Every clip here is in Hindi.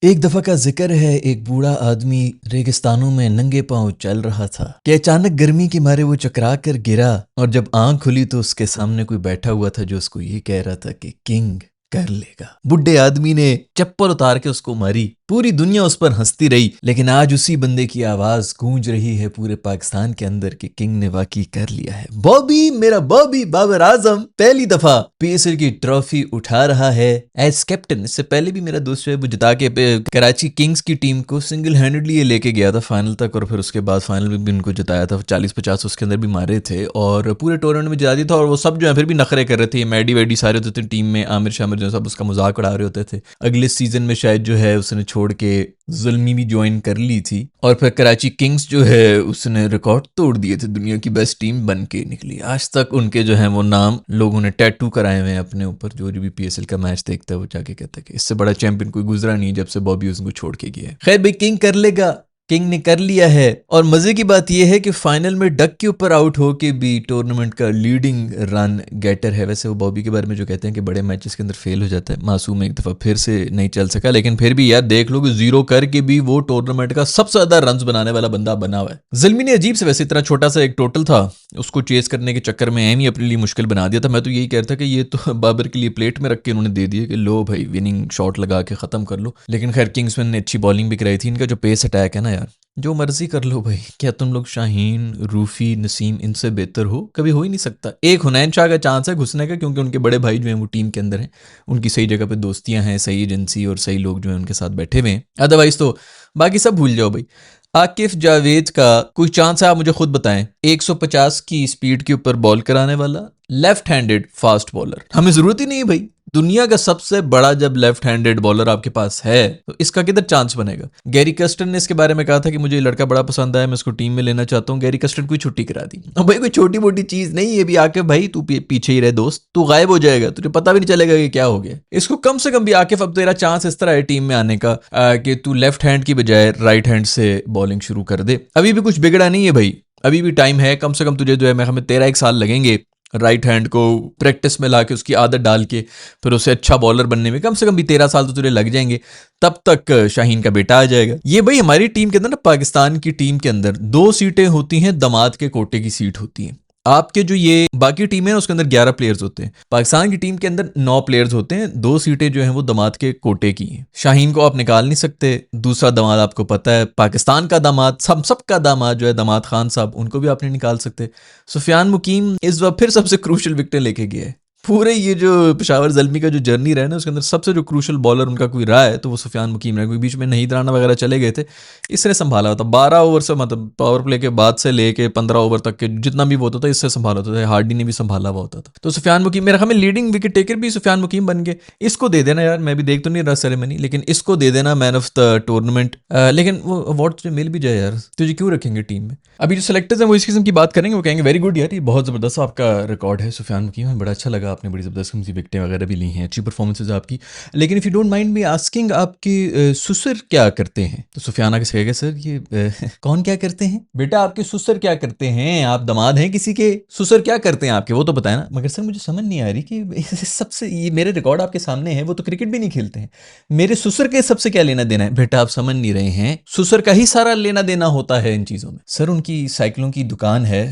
एक दफा का जिक्र है, एक बूढ़ा आदमी रेगिस्तानों में नंगे पांव चल रहा था कि अचानक गर्मी के मारे वो चकरा कर गिरा। और जब आंख खुली तो उसके सामने कोई बैठा हुआ था जो उसको ये कह रहा था कि किंग कर लेगा। बुढ़े आदमी ने चप्पल उतार के उसको मारी। पूरी दुनिया उस पर हंसती रही, लेकिन आज उसी बंदे की आवाज गूंज रही है पूरे पाकिस्तान के अंदर कि किंग ने वाकई कर लिया है। बॉबी, मेरा बॉबी बाबर आजम पहली दफा पीएसएल की ट्रॉफी उठा रहा है एज कैप्टन। इससे पहले भी मेरा दोस्त जो है वो जिता के कराची किंग्स की टीम को सिंगल हैंडेडली लेके गया था फाइनल तक, और फिर उसके बाद फाइनल में भी उनको जिताया था। 40-50 उसके अंदर भी मारे थे और पूरे टूर्नामेंट में जिता दिया था। और वो सब जो है फिर भी नखरे कर रहे थे, मैडी वैडी सारे होते थे टीम में, आमिर शामिर जो सब उसका मजाक उड़ा रहे होते थे। अगले सीजन में शायद जो है उसने छोड़ के जुल्मी भी ज्वाइन कर ली थी, और फिर कराची किंग्स जो है उसने रिकॉर्ड तोड़ दिए थे, दुनिया की बेस्ट टीम बन के निकली। आज तक उनके जो है वो नाम लोगों ने टैटू कराए हुए हैं अपने ऊपर। जो भी पीएसएल का मैच देखता है वो जाके कहता है कि इससे बड़ा चैंपियन कोई गुजरा नहीं जब से बॉबी उसको छोड़ के गया है। खैर भाई, किंग कर लेगा, किंग ने कर लिया है। और मजे की बात यह है कि फाइनल में डक के ऊपर आउट हो के भी टूर्नामेंट का लीडिंग रन गेटर है। वैसे वो बॉबी के बारे में जो कहते हैं कि बड़े मैचेस के अंदर फेल हो जाता है, मासूम एक दफा फिर से नहीं चल सका, लेकिन फिर भी यार देख लो कि जीरो करके भी वो टूर्नामेंट का सबसे ज्यादा रन बनाने वाला बंदा बना हुआ है। ज़िल्मी ने अजीब से, वैसे इतना छोटा सा एक टोटल था, उसको चेस करने के चक्कर में एम ही अपने लिए मुश्किल बना दिया था। मैं तो यही कहता कि ये तो बाबर के लिए प्लेट में रख के उन्होंने दे दिया कि लो भाई विनिंग शॉट लगा के खत्म कर लो। लेकिन खैर किंग्समैन ने अच्छी बॉलिंग भी कराई थी। इनका जो पेस अटैक है ना यार, जो मर्जी कर लो भाई, क्या तुम लोग शाहीन, रूफी, नसीम इनसे बेहतर हो? कभी हो ही नहीं सकता। एक हुनैन शाह का चांस है घुसने का, क्योंकि उनके बड़े भाई जो हैं वो टीम के अंदर हैं, उनकी सही जगह पे दोस्तियां हैं, सही एजेंसी और सही लोग जो हैं उनके साथ बैठे हुए हैं। अदरवाइज तो बाकी सब भूल जाओ भाई। आकिफ जावेद का कोई चांस है? आप मुझे खुद बताएं। 150 की स्पीड के ऊपर बॉल कराने वाला, लेफ्ट हैंडेड फास्ट बॉलर। हमें जरूरत ही नहीं है भाई, दुनिया का सबसे बड़ा जब लेफ्ट हैंडेड बॉलर आपके पास है तो इसका किधर चांस बनेगा? गैरी कस्टन ने इसके बारे में कहा था कि मुझे ये लड़का बड़ा पसंद आया, मैं इसको टीम में लेना चाहता हूँ। गैरी कस्टन को छुट्टी करा दी। अब भाई कोई छोटी मोटी चीज नहीं है भी। आके भाई तू पीछे ही रहे दोस्त, तू गायब हो जाएगा, तुझे पता भी नहीं चलेगा कि क्या हो गया। इसको कम से कम भी आकिफ, अब तेरा चांस इस तरह है टीम में आने का कि तू लेफ्ट हैंड की बजाय राइट हैंड से बॉलिंग शुरू कर दे। अभी भी कुछ बिगड़ा नहीं है भाई, अभी भी टाइम है। कम से कम तुझे जो है, मैं हमें 13 साल लगेंगे राइट हैंड को प्रैक्टिस में लाके उसकी आदत डाल के फिर उसे अच्छा बॉलर बनने में। कम से कम भी 13 साल तो तुझे लग जाएंगे, तब तक शाहीन का बेटा आ जाएगा। ये भाई हमारी टीम के अंदर ना, पाकिस्तान की टीम के अंदर 2 सीटें होती हैं, दामाद के कोटे की सीट होती है। आपके जो ये बाकी टीम है उसके अंदर 11 प्लेयर्स होते हैं, पाकिस्तान की टीम के अंदर 9 प्लेयर्स होते हैं। 2 सीटें जो हैं वो दामाद के कोटे की हैं। शाहीन को आप निकाल नहीं सकते। दूसरा दामाद आपको पता है, पाकिस्तान का दामाद, सबका दामाद जो है दामाद खान साहब, उनको भी आप नहीं निकाल सकते। सुफियान मुकीम इस बार फिर सबसे क्रूशल विकेटें लेके गए। पूरे ये जो पेशावर ज़ल्मी का जो जर्नी रहा है ना, उसके अंदर सबसे जो क्रूशल बॉलर उनका कोई रहा है तो वो सुफियान मुकीम रहा है। क्योंकि बीच में नहीद राना वगैरह चले गए थे, इसने संभाला होता 12 ओवर से, मतलब पावर प्ले के बाद से लेके 15 ओवर तक के जितना भी वो होता था इससे संभाला होता था। हार्डी ने भी संभाला हुआ होता था। तो सुफियान मुकीम, मेरा ख्याल में लीडिंग विकेट टेकर भी सुफियान मुकीम बन गए। इसको दे देना यार, मैं भी देख तो नहीं रहा सेरेमनी, लेकिन इसको दे देना मैन ऑफ द टूर्नामेंट। लेकिन वो अवार्ड तुझे मिल भी जाए यार, तुझे क्यों रखेंगे टीम में? अभी जो सेलेक्टर्स हैं वो इस किस्म की बात करेंगे, वो कहेंगे वेरी गुड यार, ये बहुत जबरदस्त आपका रिकॉर्ड है सुफियान मुकीम, हमें बड़ा अच्छा लगा, आपने बड़ी जबरदस्त विकेटें वगैरह भी ली हैं, अच्छी परफॉर्मेंसेज आपकी। लेकिन if you don't mind me asking, आपके ससुर क्या करते हैं? तो सुफियान आगे कहेगा सर ये कौन क्या करते हैं? बेटा आपके ससुर क्या करते हैं? आप दामाद हैं किसी के, ससुर क्या करते हैं आपके, वो तो बताए ना। मगर सर मुझे समझ नहीं आ रही कि सबसे, ये मेरे रिकॉर्ड आपके सामने है, वो तो क्रिकेट भी नहीं खेलते हैं, मेरे ससुर के सबसे क्या लेना देना है? बेटा आप समझ नहीं रहे हैं, ससुर का ही सारा लेना देना होता है इन चीजों में। सर उनकी साइकिलों की दुकान है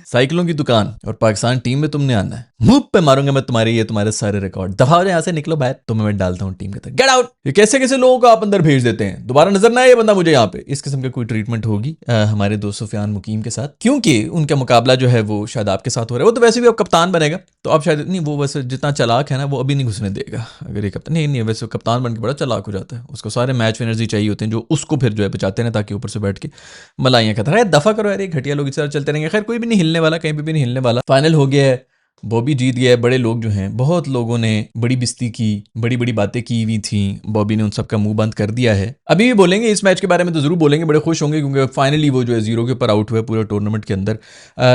साइकिलों की दुकान, और पाकिस्तान टीम में तुमने आना है, मुंह पे मारूंगा मैं तुम्हारे, ये तुम्हारे सारे रिकॉर्ड। दफा हो जाए यहाँ से, निकलो बाहर, तुम्हें मैं डालता हूँ टीम के अंदर, गेट आउट। ये कैसे कैसे लोगों को आप अंदर भेज देते हैं, दोबारा नजर ना आए ये बंदा मुझे यहाँ पे। इस किस्म की कोई ट्रीटमेंट होगी हमारे दोस्त सुफियान मुकीम के साथ, क्योंकि उनका मुकाबला जो है वो शायद आपके साथ हो रहा है। वो तो वैसे भी अब कप्तान बनेगा, तो आप शायद नहीं, वो वैसे जितना चालाक है ना वो अभी नहीं घुसने देगा। अगर ये कप्तान नहीं, वैसे कप्तान बन के बड़ा चालाक हो जाता है, उसको सारे मैच विनर्स ही चाहिए होते हैं जो उसको फिर जो है बचाते हैं, ताकि ऊपर से बैठ के मलाइयाँ खाता है। दफा करो यार, एक घटिया लोग इस तरह चलते रहेंगे। खैर कोई भी नहीं हिलने वाला, कहीं भी नहीं हिलने वाला। फाइनल हो गया है, बॉबी जीत गया है। बड़े लोग जो हैं, बहुत लोगों ने बड़ी बिस्ती की, बड़ी बड़ी बातें की हुई थी, बॉबी ने उन सब का मुंह बंद कर दिया है। अभी भी बोलेंगे इस मैच के बारे में, तो जरूर बोलेंगे, बड़े खुश होंगे, क्योंकि फाइनली वो जो है 0 के ऊपर आउट हुए पूरे टूर्नामेंट के अंदर।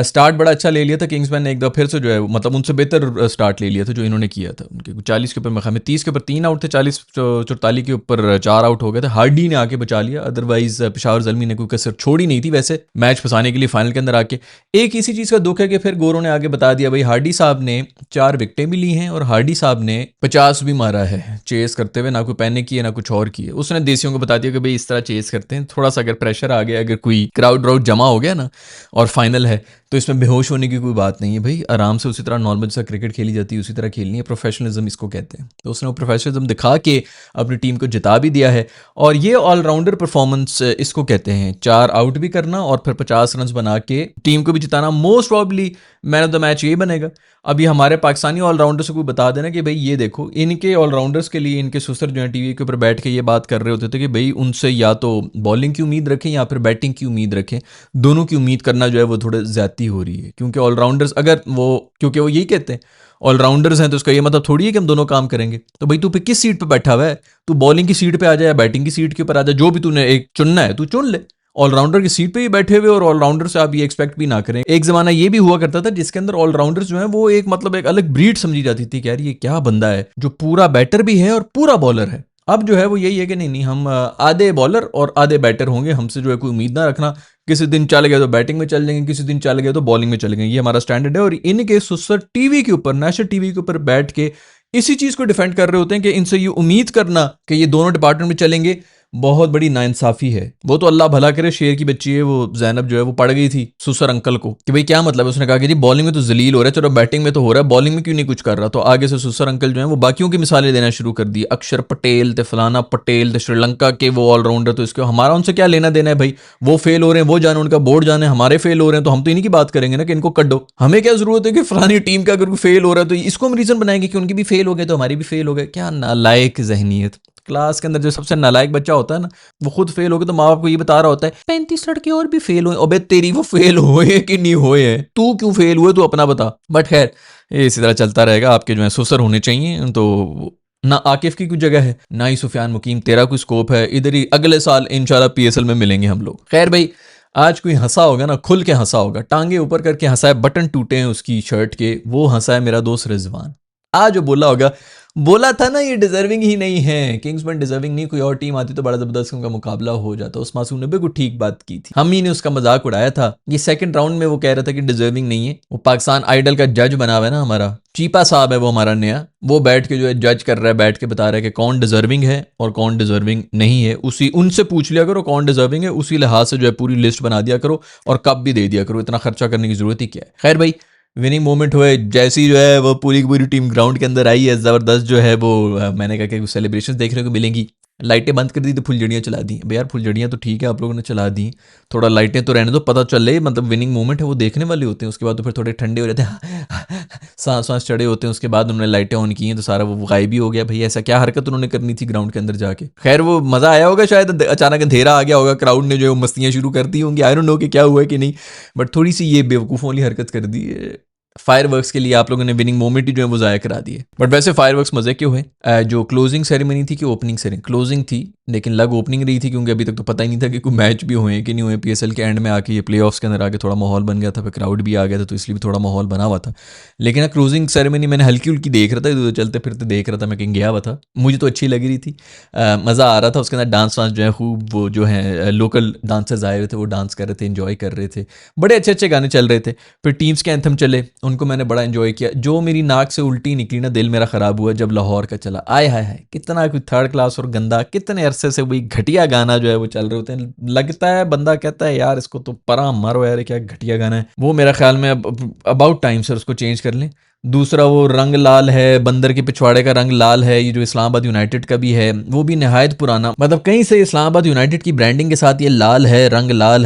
स्टार्ट बड़ा अच्छा ले लिया था किंग्समैन ने, एक दफा फिर से जो है मतलब उनसे बेहतर स्टार्ट ले लिया था जो इन्होंने किया था। उनके 40 के ऊपर मैं 30 के ऊपर 3 आउट थे, 40-44 के ऊपर 4 आउट हो गए थे। हार्डी ने आके बचा लिया, अदरवाइज पेशावर ज़ल्मी ने कोई कसर छोड़ी नहीं थी वैसे मैच फंसाने के लिए फाइनल के अंदर आके। एक इसी चीज़ का दुख है कि फिर गोरों ने आगे बता दिया भाई हार्डी साहब ने 4 विकेटें भी ली हैं और हार्डी साहब ने 50 भी मारा है चेस करते हुए, ना कोई पैनिक किया ना कुछ और किया। उसने देसियों को बता दिया कि भाई इस तरह चेस करते हैं, थोड़ा सा अगर प्रेशर आ गया, अगर कोई क्राउड व्राउड जमा हो गया ना और फाइनल है तो इसमें बेहोश होने की कोई बात नहीं है भाई, आराम से उसी तरह नॉर्मल सा क्रिकेट खेली जाती है उसी तरह खेलनी है, प्रोफेशनलिज्म इसको कहते हैं। तो उसने वो प्रोफेशनलिज्म दिखा के अपनी टीम को जिता भी दिया है और ये ऑलराउंडर परफॉर्मेंस इसको कहते हैं, 4 आउट भी करना और फिर 50 रन बना के टीम को भी जिताना। Most probably man of the match ये बनेगा। अभी हमारे पाकिस्तानी ऑलराउंडर्स को कोई बता देना कि भाई ये देखो, इनके ऑलराउंडर्स के लिए इनके सुसर जो है टीवी के ऊपर बैठ के ये बात कर रहे होते थे कि भाई उनसे या तो बॉलिंग की उम्मीद रखें या फिर बैटिंग की उम्मीद रखें, दोनों की उम्मीद करना जो है वो थोड़ा ज्यादती हो रही है। क्योंकि ऑलराउंडर्स अगर वो, क्योंकि वो यही कहते हैं ऑलराउंडर्स हैं, तो उसका ये मतलब थोड़ी है कि हम दोनों काम करेंगे। तो भाई तू पे किस सीट पे बैठा हुआ है, तू बॉलिंग की सीट पे आ जाए या बैटिंग की सीट के ऊपर आ जाए, जो भी तूने एक चुनना है तू चुन ले। ऑलराउंडर की सीट पे ही बैठे हुए और ऑलराउंडर से आप ये एक्सपेक्ट भी ना करें। एक जमाना ये भी हुआ करता था जिसके अंदर ऑलराउंडर्स जो है वो एक मतलब एक अलग ब्रीड समझी जाती थी कि यार ये क्या बंदा है जो पूरा बैटर भी है और पूरा बॉलर है। अब जो है वो यही है कि नहीं नहीं, हम आधे बॉलर और आधे बैटर होंगे, हमसे जो है कोई उम्मीद ना रखना। किसी दिन चल गए तो बैटिंग में चल जाएंगे, किसी दिन चल गए तो बॉलिंग में चल गए, ये हमारा स्टैंडर्ड है। और इनके सुसर टीवी के ऊपर, नेशनल टीवी के ऊपर बैठ के इसी चीज को डिफेंड कर रहे होते हैं कि इनसे ये उम्मीद करना कि ये दोनों डिपार्टमेंट में चलेंगे, बहुत बड़ी नाइंसाफी है। वो तो अल्लाह भला करे, शेर की बच्ची है वो जैनब जो है वो पड़ गई थी सुसर अंकल को कि भाई क्या मतलब है। उसने कहा कि जी बॉलिंग में तो जलील हो रहा है, चलो बैटिंग में तो हो रहा है, बॉलिंग में क्यों नहीं कुछ कर रहा। तो आगे से सुसर अंकल जो है वो बाकियों की मिसालें देना शुरू कर दी, अक्षर पटेल थे, फलाना पटेल थे, श्रीलंका के वो ऑलराउंडर, तो इसके हमारा उनसे क्या लेना देना है भाई। वो फेल हो रहे हैं, वो जाने उनका बोर्ड जाने, हमारे फेल हो रहे हैं तो हम तो इन्हीं की बात करेंगे ना कि इनको कड्डो। हमें क्या जरूरत है कि फलानी टीम का अगर फेल हो रहा है तो इसको हम रीजन बनाएंगे कि उनकी भी फेल हो गए तो हमारी भी फेल हो गए। क्या नालायक जहनीत। क्लास के अंदर जो सबसे नालायक बच्चा होता है ना, वो खुद फेल हो गया तो माँ बाप को ये बता रहा होता है 35 लड़के और भी फेल हुए। अबे तेरी वो फेल हुए कि नहीं हुए हैं, तू क्यों फेल हुए तू अपना बता। बट खैर ये इसी तरह चलता रहेगा। आपके जो है सुसर होने चाहिए, तो ना आकिफ की कोई जगह है ना ही सुफियान मुकीम, तेरा कोई स्कोप है इधर ही, अगले साल इंशाल्लाह पीएसएल में मिलेंगे हम लोग। खैर भाई आज कोई हंसा होगा ना, खुल के हंसा होगा, टांगे ऊपर करके हंसा है, बटन टूटे हैं उसकी शर्ट के, वो हंसा है मेरा दोस्त रिजवान। आज जो बोला होगा, बोला था ना ये डिजर्विंग ही नहीं है, किंग्समैन डिजर्विंग नहीं, कोई और टीम आती तो बड़ा जबरदस्त उनका मुकाबला हो जाता। उस मासूम ने बिल्कुल ठीक बात की थी, हम ही ने उसका मजाक उड़ाया था। ये सेकंड राउंड में वो कह रहा था कि डिजर्विंग नहीं है। वो पाकिस्तान आइडल का जज बना हुआ है ना हमारा चीपा साहब है वो हमारा नया, वो बैठ के जो है जज कर रहा है, बैठ के बता रहा है कि कौन डिजर्विंग है और कौन डिजर्विंग नहीं है। उसी उनसे पूछ लिया करो कौन डिजर्विंग है, उसी लिहाज से जो है पूरी लिस्ट बना दिया करो और कब भी दे दिया करो, इतना खर्चा करने की जरूरत ही क्या है। खैर भाई विनिंग मोमेंट हुए, जैसी जो है वो पूरी की पूरी टीम ग्राउंड के अंदर आई है, ज़बरदस्त जो है वो मैंने कहा कि सेलिब्रेशन देखने को मिलेंगी। लाइटें बंद कर दी तो फुलझड़ियाँ चला दी। भाई यार फुलझड़ियाँ तो ठीक है आप लोगों ने चला दी, थोड़ा लाइटें तो रहने दो, पता चले मतलब विनिंग मोमेंट है वो देखने वाले होते हैं। उसके बाद तो फिर थोड़े ठंडे हो जाते हैं, सांस सांस चढ़े होते हैं। उसके बाद उन्होंने लाइटें ऑन की हैं तो सारा वो गायब ही हो गया। भाई ऐसा क्या हरकत उन्होंने करनी थी ग्राउंड के अंदर जाके। खैर वो मज़ा आया होगा, शायद अचानक अंधेरा आ गया होगा, क्राउड ने जो है मस्तियाँ शुरू कर दी होंगी, आई डोंट नो कि क्या हुआ कि नहीं, बट थोड़ी सी ये बेवकूफ़ों वाली हरकत कर दी है। फायरवर्क्स के लिए आप लोगों ने विनिंग मोमेंट ही जो है वो ज़ाया करा दिए। बट वैसे फायरवर्क्स मजे के हुए। जो क्लोजिंग सेरेमनी थी कि ओपनिंग सेरेमनी, क्लोजिंग थी लेकिन लग ओपनिंग रही थी, क्योंकि अभी तक तो पता ही नहीं था कि कोई मैच भी हुए कि नहीं हुए। पीएसएल के एंड में आके ये प्लेऑफ्स के अंदर आके थोड़ा माहौल बन गया था, फिर क्राउड भी आ गया था तो इसलिए भी थोड़ा माहौल बना हुआ था। लेकिन क्लोजिंग सेरेमनी मैंने हल्की उल्की देख रहा था, चलते फिरते देख रहा था, मैं कहीं गया हुआ था, मुझे तो अच्छी लग रही थी, मज़ा आ रहा था। उसके अंदर डांस वांस जो है खूब, वो जो है लोकल डांसर्स आए हुए थे वो डांस कर रहे थे, इन्जॉय कर रहे थे, बड़े अच्छे अच्छे गाने चल रहे थे। फिर टीम्स के एंथम चले, उनको मैंने बड़ा एंजॉय किया। जो मेरी नाक से उल्टी निकली ना, दिल मेरा ख़राब हुआ जब लाहौर का चला। आय हाय हाय कितना कोई थर्ड क्लास और गंदा, कितने अरसे से वही घटिया गाना जो है वो चल रहे होते हैं। लगता है बंदा कहता है यार इसको तो परा मारो यार, क्या घटिया गाना है। वो मेरा ख्याल में अब अबाउट टाइम सर उसको चेंज कर लें। दूसरा वो रंग लाल है, बंदर के पिछवाड़े का रंग लाल है, ये जो इस्लामाबाद यूनाइटेड का भी है वो भी नहायत पुराना, मतलब कहीं से इस्लामाबाद यूनाइटेड की ब्रांडिंग के साथ ये लाल है, रंग लाल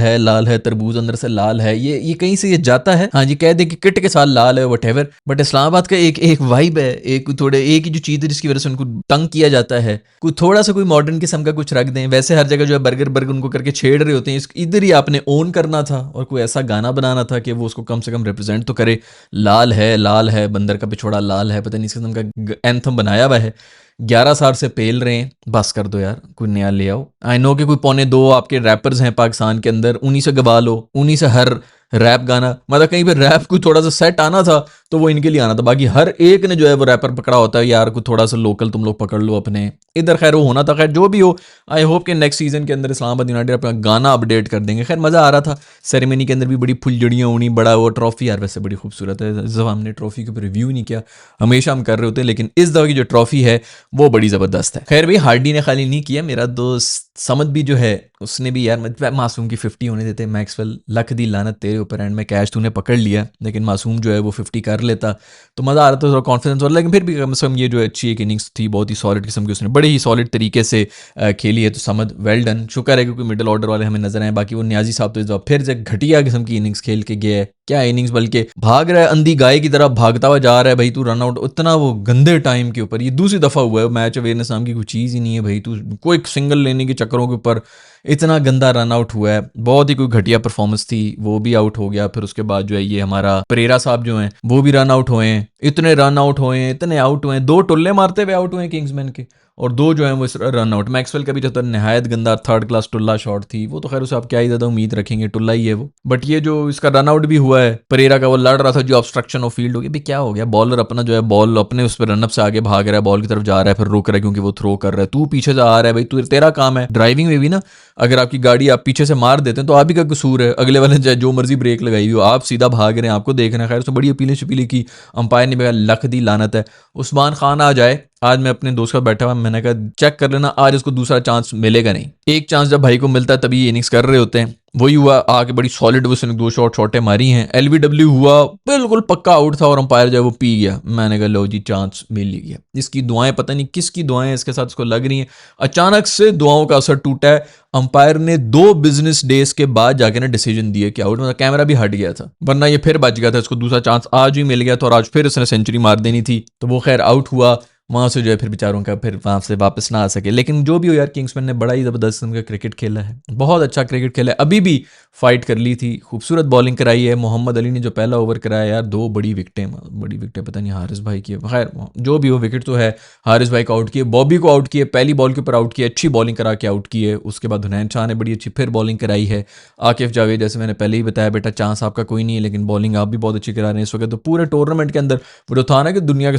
है तरबूज अंदर से लाल है, ये कहीं से ये जाता है। हाँ जी कह दे कि किट के साथ लाल है वटेवर, बट इस्लामाबाद का एक वाइब है, एक थोड़े एक ही जो चीज़ है जिसकी वजह से उनको तंग किया जाता है। कोई थोड़ा सा कोई मॉडर्न किस्म का कुछ रख दें, वैसे हर जगह जो है बर्गर उनको करके छेड़ रहे होते हैं। इधर ही आपने ओन करना था और कोई ऐसा गाना बनाना था कि वो उसको कम से कम रिप्रेजेंट तो करे। लाल है बंदर का पिछवाड़ा लाल है, पता नहीं इस किस्म का एंथम बनाया हुआ है। 11 साल से पेल रहे हैं, बस कर दो यार, कोई नया ले आओ। आई नो कि कोई 1.25 आपके रैपर्स हैं पाकिस्तान के अंदर, उन्हीं से गवा लो, उन्हीं से हर रैप गाना, मतलब कहीं पे रैप को थोड़ा सा सेट आना था तो वो इनके लिए आना था। बाकी हर एक ने जो है वो रैपर पकड़ा होता है यार, कुछ थोड़ा सा लोकल तुम लोग पकड़ लो अपने इधर। खैर वो होना था। खैर जो भी हो, आई होप कि नेक्स्ट सीजन के अंदर इस्लामाबाद यूनाइटेड अपना गाना अपडेट कर देंगे। खैर मज़ा आ रहा था। सेरेमनी के अंदर भी बड़ी फुलझड़ियाँ उड़ी, बड़ा वो ट्रॉफी यार वैसे बड़ी खूबसूरत है। इस दफ़ा हमने ट्रॉफी के ऊपर रिव्यू नहीं किया, हमेशा हम कर रहे होते हैं, लेकिन इस दफ़ा की जो ट्रॉफी है वो बड़ी ज़बरदस्त है। खैर भाई हार्डी ने खाली नहीं किया, मेरा दोस्त समद भी जो है उसने भी यार, मासूम की 50 होने देते। मैक्सवेल लख दी लानत तेरे ऊपर, एंड में कैच तूने पकड़ लिया, लेकिन मासूम जो है वो 50 कर लेता तो मज़ा आ रहा था, थोड़ा कॉन्फिडेंस और। लेकिन फिर भी कम से कम ये जो अच्छी एक इनिंग्स थी, बहुत ही सॉलिड किस्म की, उसने बड़े ही सॉलिड तरीके से खेली है। तो समद वेल डन, शुक्र है क्योंकि मिडिल ऑर्डर वाले हमें नजर आए। बाकी वो न्याजी साहब तो इस दफा फिर से घटिया किस्म की इनिंग्स खेल के गया है। क्या इनिंग्स, बल्कि भाग रहा है अंधी गाय की तरह भागता हुआ जा रहा है भाई। तू रन आउट उतना वो गंदे टाइम के ऊपर, ये दूसरी दफ़ा हुआ है। मैच अवेयरनेस नाम की कोई चीज़ ही नहीं है भाई। तू कोई सिंगल लेने के चक्करों के ऊपर इतना गंदा रन आउट हुआ है। बहुत ही कोई घटिया परफॉर्मेंस थी, वो भी आउट हो गया। फिर उसके बाद जो है ये हमारा परेरा साहब जो हैं वो भी रन आउट हुए हैं। इतने रन आउट हुए हैं, इतने आउट हुए हैं, 2 टुल्ले मारते हुए आउट हुए हैं किंग्समैन के, और 2 जो है वो रन आउट। मैक्सवेल का भी जो नहायत गंदा थर्ड क्लास टुल्ला शॉट थी, वो तो खैर उसे आप क्या ही ज़्यादा उम्मीद रखेंगे, टुल्ला ही है वो। बट ये जो इसका रन आउट भी हुआ है परेरा का, वो लड़ रहा था जो ऑब्स्ट्रक्शन ऑफ फील्ड हो गया भी, क्या हो गया। बॉलर अपना जो है बॉल अपने उस पर रनअप से आगे भाग रहा है, बॉल की तरफ जा रहा है, फिर रुक रहा है क्योंकि वो थ्रो कर रहा है। तू पीछे से आ रहा है भाई, तू तेरा काम है ड्राइविंग में भी ना, अगर आपकी गाड़ी आप पीछे से मार देते हैं तो आप ही का कसूर है। अगले वाले चाहे जो मर्जी ब्रेक लगाई हो, आप सीधा भाग रहे हैं, आपको देखना है। खैर उसमें बड़ी अपीलें शपीलें की, अंपायर ने लख दी लानत है। उस्मान खान आ जाए, आज मैं अपने दोस्त का बैठा हुआ, मैंने कहा चेक कर लेना आज इसको दूसरा चांस मिलेगा नहीं। एक चांस जब भाई को मिलता है तभी ये इनिंग्स कर रहे होते हैं। वही हुआ, आके बड़ी सॉलिड उसने 2 शॉटें मारी हैं। एलबीडब्ल्यू हुआ, बिल्कुल पक्का आउट था और अंपायर जो है वो पी गया। मैंने कहा लो जी चांस मिल ही गया। इसकी दुआएं, पता नहीं किसकी दुआएं इसके साथ इसको लग रही हैं, अचानक से दुआओं का असर टूटा है। अंपायर ने 2 बिजनेस डेज के बाद जाके ना डिसीजन दिए कि आउट, मतलब कैमरा भी हट गया था, वरना ये फिर बच गया था। इसको दूसरा चांस आज ही मिल गया था और आज फिर इसने सेंचुरी मार देनी थी। तो वो खैर आउट हुआ, वहाँ से जो है फिर बेचारों का फिर वहाँ से वापस ना आ सके। लेकिन जो भी हो यार, किंग्समैन ने बड़ा ही ज़बरदस्त किस्म का क्रिकेट खेला है, बहुत अच्छा क्रिकेट खेला है। अभी भी फाइट कर ली थी, खूबसूरत बॉलिंग कराई है। मोहम्मद अली ने जो पहला ओवर कराया यार, 2 बड़ी विकटें पता नहीं हारिस भाई की, खैर जो भी हो विकेट तो है। हारिस भाई को आउट किए, बॉबी को आउट किए, पहली बॉल के ऊपर आउट किया, अच्छी बॉलिंग करा के आउट किए। उसके बाद हुनैन शाह ने बड़ी अच्छी फिर बॉलिंग कराई है। आकिफ जावेद, जैसे मैंने पहले ही बताया बेटा, चांस आपका कोई नहीं है, लेकिन बॉलिंग आप भी बहुत अच्छी करा रहे हैं इस वक्त। तो पूरे टूर्नामेंट के अंदर वो जो था ना कि दुनिया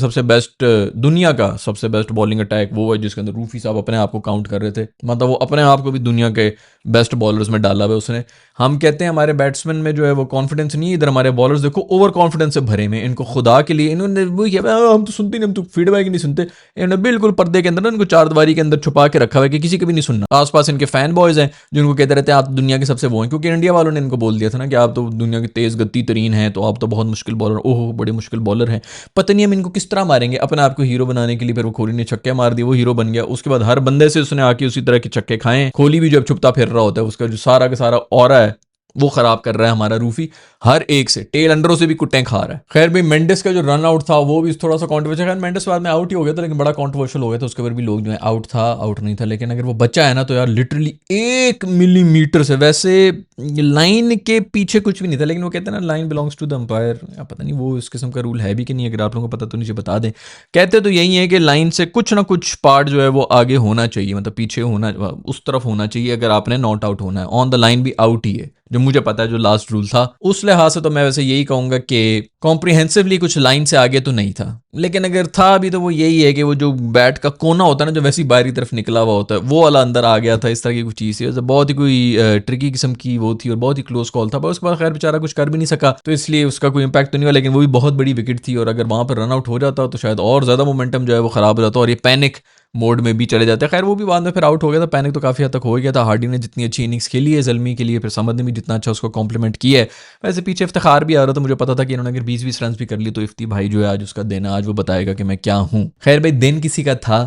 का सबसे बेस्ट बॉलिंग अटैक वो है जिसके अंदर रूफी साहब अपने आप को काउंट कर रहे थे, मतलब वो अपने आप को भी दुनिया के बेस्ट बॉलर्स में डाला हुआ उसने। हम कहते हैं हमारे बैट्समैन में जो है वो कॉन्फिडेंस नहीं है, इधर हमारे बॉलर्स देखो ओवर कॉन्फिडेंस से भरे में। इनको खुदा के लिए इन्होंने वो किया, हम तो सुनते नहीं, हम तो फीडबैक नहीं सुनते। इन्होंने बिल्कुल पर्दे के अंदर ना इनको 4 दीवारी के अंदर छुपा के रखा हुआ है कि किसी को भी नहीं सुनना। आसपास इनके फैन बॉयज हैं जो इनको कहते रहते हैं आप दुनिया के सबसे वो हैं, क्योंकि इंडिया वालों ने इनको बोल दिया था ना कि आप तो दुनिया की तेज गति तरीन हैं, तो आप तो बहुत मुश्किल बॉलर, ओहो बड़े मुश्किल बॉलर हैं। पता नहीं हम इनको किस तरह मारेंगे। अपने आप को हीरो बनाने के लिए फिर वो कोहली ने छक्के मार दिए, वो हीरो बन गया। उसके बाद हर बंदे से उसने आके उसी तरह के छक्के खाए। कोहली भी जब छुपता फिर रहा होता है, उसका जो सारा का सारा ऑरा है वो खराब कर रहा है हमारा रूफी, हर एक से टेल अंडरों से भी कुट्टें खा रहा है। खैर भाई मेंडिस का जो रन आउट था वो भी थोड़ा सा कॉन्ट्रोवर्शियल, खैर मेंडिस बाद में आउट ही हो गया था, लेकिन बड़ा कॉन्ट्रोवर्शियल हो गया था। उसके ऊपर भी लोग जो है आउट था आउट नहीं था, लेकिन अगर वो बच्चा है ना तो यार लिटरली 1 मिलीमीटर से, वैसे लाइन के पीछे कुछ भी नहीं था, लेकिन वो कहते हैं ना line belongs to the umpire, पता नहीं वो इस किस्म का रूल है भी कि नहीं, अगर आप लोगों को पता तो नीचे बता दें। कहते तो यही है कि लाइन से कुछ ना कुछ पार्ट जो है वो आगे होना चाहिए, मतलब पीछे होना, उस तरफ होना चाहिए अगर आपने नॉट आउट होना है। ऑन द लाइन भी आउट ही है, जो मुझे पता है जो लास्ट रूल था उस लिहाज से। तो मैं वैसे यही कहूंगा कि कॉम्प्रिहेंसिवली कुछ लाइन से आगे तो नहीं था, लेकिन अगर था भी तो वो यही है कि वो जो बैट का कोना होता है ना जो वैसी बाहरी तरफ निकला हुआ होता है, वो वाला अंदर आ गया था, इस तरह की कुछ चीज़ थी। बहुत ही कोई ट्रिकी किस्म की वो थी और बहुत ही क्लोज कॉल था, पर उसके बाद खैर बेचारा कुछ कर भी नहीं सका, तो इसलिए उसका कोई इंपैक्ट तो नहीं हुआ। लेकिन वो भी बहुत बड़ी विकेट थी और अगर वहां पर रन आउट हो जाता तो शायद और ज़्यादा मोमेंटम जो है वो खराब हो जाता और ये पैनिक मोड में भी चले जाते हैं। खैर वो भी बाद में फिर आउट हो गया था, पैनिक तो काफ़ी हद तक हो गया था। हार्डी ने जितनी अच्छी इनिंग्स खेली है ज़ल्मी के लिए, फिर समद ने भी जितना अच्छा उसको कॉम्प्लीमेंट किया है। वैसे पीछे इफ्तिखार भी आ रहा था, मुझे पता था कि इन्होंने अगर 20-20 रन भी कर ली तो इफ्ती भाई जो है आज उसका दिन, आज वो बताएगा कि मैं क्या हूँ। खैर भाई दिन किसी का था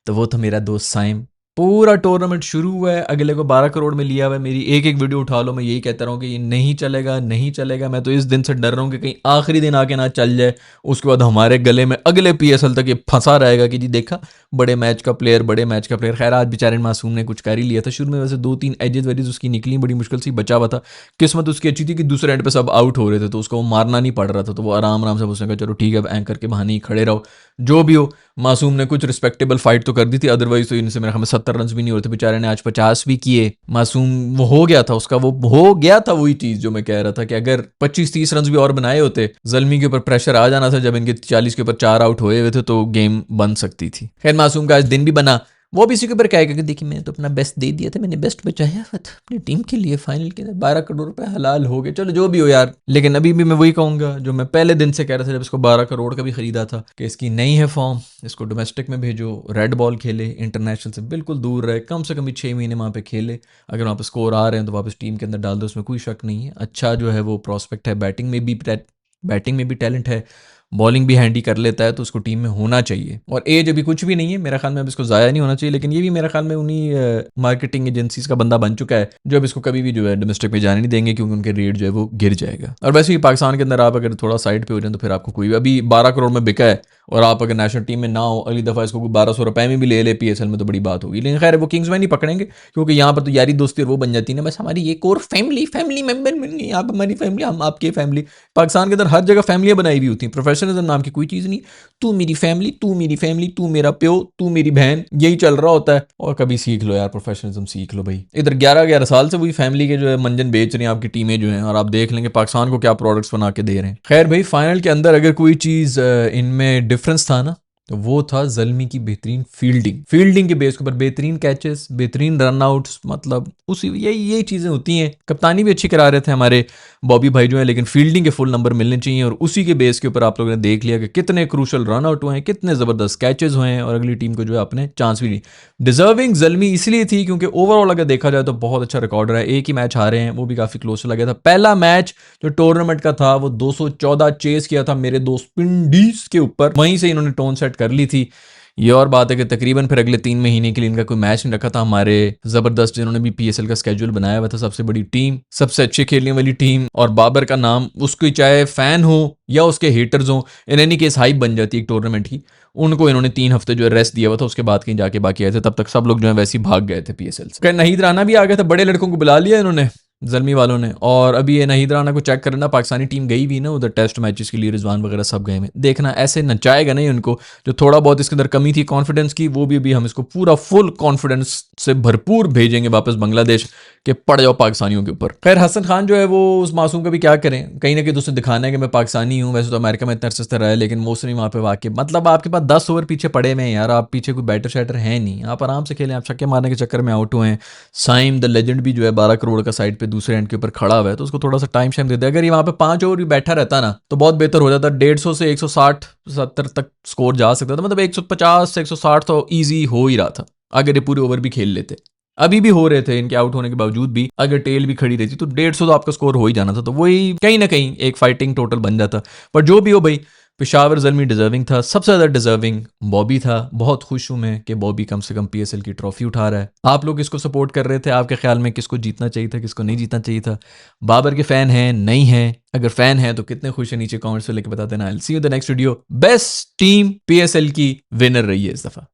तो वो था मेरा दोस्त साइम। पूरा टूर्नामेंट शुरू हुआ है, अगले को 12 करोड़ में लिया हुआ है। मेरी एक एक वीडियो उठा लो, मैं यही कहता रहा हूँ कि ये नहीं चलेगा नहीं चलेगा। मैं तो इस दिन से डर रहा हूँ कि कहीं आखिरी दिन आके ना चल जाए, उसके बाद हमारे गले में अगले PSL तक ये फंसा रहेगा कि जी देखा बड़े मैच का प्लेयर, बड़े मैच का प्लेयर। खैर आज बेचारे मासूम ने कुछ कर ही लिया था। शुरू में वैसे 2-3 एजेस वेजेस उसकी निकली, बड़ी मुश्किल से बचा हुआ था। किस्मत उसकी अच्छी थी कि दूसरे एंड पे सब आउट हो रहे थे तो उसको मारना नहीं पड़ रहा था, तो वो आराम आराम से उसने कहा चलो ठीक है अब एंकर के बहाने ही खड़े रहो। जो भी हो, मासूम ने कुछ रिस्पेक्टेबल फाइट तो कर दी थी, अदरवाइज तो इनसे मेरे ख्याल में 70 रन भी नहीं होते, बेचारे ने आज 50 भी किए। मासूम वो हो गया था उसका, वो हो गया था वही चीज जो मैं कह रहा था कि अगर 25-30 रन भी और बनाए होते, ज़ल्मी के ऊपर प्रेशर आ जाना था जब इनके 40 के ऊपर 4 आउट हुए हुए थे, तो गेम बन सकती थी। खैर मासूम का आज दिन भी बना, वो भी इसी के ऊपर कहेगा कि देखिए मैंने तो अपना बेस्ट दे दिया था, मैंने बेस्ट बचाया था अपनी टीम के लिए, फाइनल के अंदर 12 करोड़ रुपए हलाल हो गए, चलो जो भी हो यार। लेकिन अभी भी मैं वही कहूंगा जो मैं पहले दिन से कह रहा था जब इसको 12 करोड़ का भी खरीदा था, कि इसकी नहीं है फॉर्म, इसको डोमेस्टिक में भेजो, रेड बॉल खेले, इंटरनेशनल से बिल्कुल दूर रहे, कम से कम 6 महीने वहाँ पे खेले। अगर वहाँ पे स्कोर आ रहे हैं तो वापस टीम के अंदर डाल दो, उसमें कोई शक नहीं है। अच्छा जो है वो प्रॉस्पेक्ट है, बैटिंग में भी टैलेंट है, बॉलिंग भी हैंडी कर लेता है, तो उसको टीम में होना चाहिए। और एज अभी कुछ भी नहीं है मेरा ख्याल में, अब इसको ज़ाया नहीं होना चाहिए। लेकिन ये भी मेरा ख्याल में उन्हीं मार्केटिंग एजेंसीज का बंदा बन चुका है जो अब इसको कभी भी जो है डोमेस्टिक में जाने नहीं देंगे, क्योंकि उनके रेट जो है वो गिर जाएगा। और वैसे भी पाकिस्तान के अंदर आप अगर थोड़ा साइड पे हो जाए तो फिर आपको कोई भी, अभी 12 करोड़ में बिका है और आप अगर नेशनल टीम में ना हो, अगली दफ़ा इसको 1200 रुपए में भी ले ले PSL में, तो बड़ी बात होगी। लेकिन खैर वो किंग्स में नहीं पकड़ेंगे, क्योंकि यहाँ पर तो यारी दोस्ती और वो बन जाती है ना, बस हमारी एक और फैमिली मेंबर मिल गई, आप हमारी फैमिली, हम आपकी फैमिली। पाकिस्तान के अंदर हर जगह फैमिलियां बनाई हुई होती हैं, प्रोफेशनलिज्म नाम की कोई चीज़ नहीं। तू मेरी फैमिली, तू मेरा प्यो, तू मेरी बहन, यही चल रहा होता है। और कभी सीख लो यार, प्रोफेशनलिज्म सीख लो भाई। इधर 11-11 साल से वही फैमिली के जो है मंजन बेच रही हैं आपकी टीमें जो हैं, और आप देख लेंगे पाकिस्तान को क्या प्रोडक्ट्स बना के दे रहे हैं। खैर भाई, फाइनल के अंदर अगर कोई चीज़ इनमें डिफरेंस था ना, तो वो था ज़ल्मी की बेहतरीन फील्डिंग के बेस के ऊपर बेहतरीन कैचेस, बेहतरीन रन आउट्स, मतलब उसी यही चीज़ें होती हैं। कप्तानी भी अच्छी करा रहे थे हमारे बॉबी भाई जो है, लेकिन फील्डिंग के फुल नंबर मिलने चाहिए, और उसी के बेस के ऊपर आप लोगों ने देख लिया कि कितने क्रूशल रन आउट हुए हैं, कितने ज़बरदस्त कैचेस हुए हैं, और अगली टीम को जो है अपने चांस भी दी। डिजर्विंग ज़ल्मी इसलिए थी क्योंकि ओवरऑल अगर देखा जाए तो बहुत अच्छा रिकॉर्ड रहा है। एक ही मैच हारे हैं, वो भी काफ़ी क्लोज चला गया था। पहला मैच जो टूर्नामेंट का था वो 214 चेस किया था मेरे दोस्त पिंडीज के ऊपर, वहीं से इन्होंने टोन सेट कर ली थी। ये और बात है कि तकरीबन फिर अगले 3 महीने के लिए इनका कोई मैच नहीं रखा था। हमारे जबरदस्त जिन्होंने भी PSL का स्केड्यूल बनाया हुआ था, सबसे बड़ी टीम, सबसे अच्छे खेलने वाली टीम, और बाबर का नाम उसकी चाहे फैन हो या उसके हेटर्स हो, इन एनी केस हाइप बन जाती है एक टूर्नामेंट की। उनको इन्होंने 3 हफ्ते जो है रेस्ट दिया हुआ था, उसके बाद कहीं जाके बाकी आए थे, तब तक सब लोग जो है वैसे ही भाग गए थे PSL से। नहीद राना भी आ गए थे, बड़े लड़कों को बुला लिया इन्होंने ज़ल्मी वालों ने। और अभी ये नहीद राना को चेक करना, पाकिस्तानी टीम गई भी ना उधर टेस्ट मैचेस के लिए, रिजवान वगैरह सब गए में, देखना ऐसे नचाएगा नहीं उनको। जो थोड़ा बहुत इसके अंदर कमी थी कॉन्फिडेंस की, वो भी अभी हम इसको पूरा फुल कॉन्फिडेंस से भरपूर भेजेंगे वापस बांग्लादेश के, पड़ जाओ पाकिस्तानियों के ऊपर। खैर हसन खान जो है वो उस मासूम का भी क्या करें, कहीं ना कहीं दोस्तों दिखाना है कि मैं पाकिस्तानी हूँ। वैसे तो अमेरिका में इतना अर्से से रहा है, लेकिन वो नहीं वहाँ पे वाकई, मतलब आपके पास 10 ओवर पीछे पड़े हुए हैं यार, आप पीछे कोई बैटर शैटर है नहीं, आप आराम से खेलें। आप छक्के मारने के चक्कर में आउट हुए हैं। साइम द लेजेंड भी जो है 12 करोड़ का साइड पे दूसरे एंड के ऊपर खड़ा हुआ है, तो उसको थोड़ा सा टाइम शाइम दे दे। अगर ये वहाँ पे 5 ओवर भी बैठा रहता ना तो बहुत बेहतर हो जाता। 150 से 160-70 तक स्कोर जा सकता था, मतलब 150 से 160 तो ईजी हो ही रहा था अगर ये पूरे ओवर भी खेल लेते। अभी भी हो रहे थे इनके आउट होने के बावजूद भी, अगर टेल भी खड़ी रहती तो 150 तो आपका स्कोर हो ही जाना था। तो वही कहीं ना कहीं एक फाइटिंग टोटल बन जाता। पर जो भी हो भाई, पेशावर ज़ल्मी डिजर्विंग था, सबसे ज़्यादा डिजर्विंग बॉबी था। बहुत खुश हूं मैं कि बॉबी कम से कम PSL की ट्रॉफी उठा रहा है। आप लोग किसको सपोर्ट कर रहे थे? आपके ख्याल में किसको जीतना चाहिए था, किसको नहीं जीतना चाहिए था? बाबर के फैन हैं, नहीं है? अगर फैन है तो कितने खुश है, नीचे कमेंट्स में लेके बता देना। I will see you the next video. Best team PSL की विनर रही है इस दफा।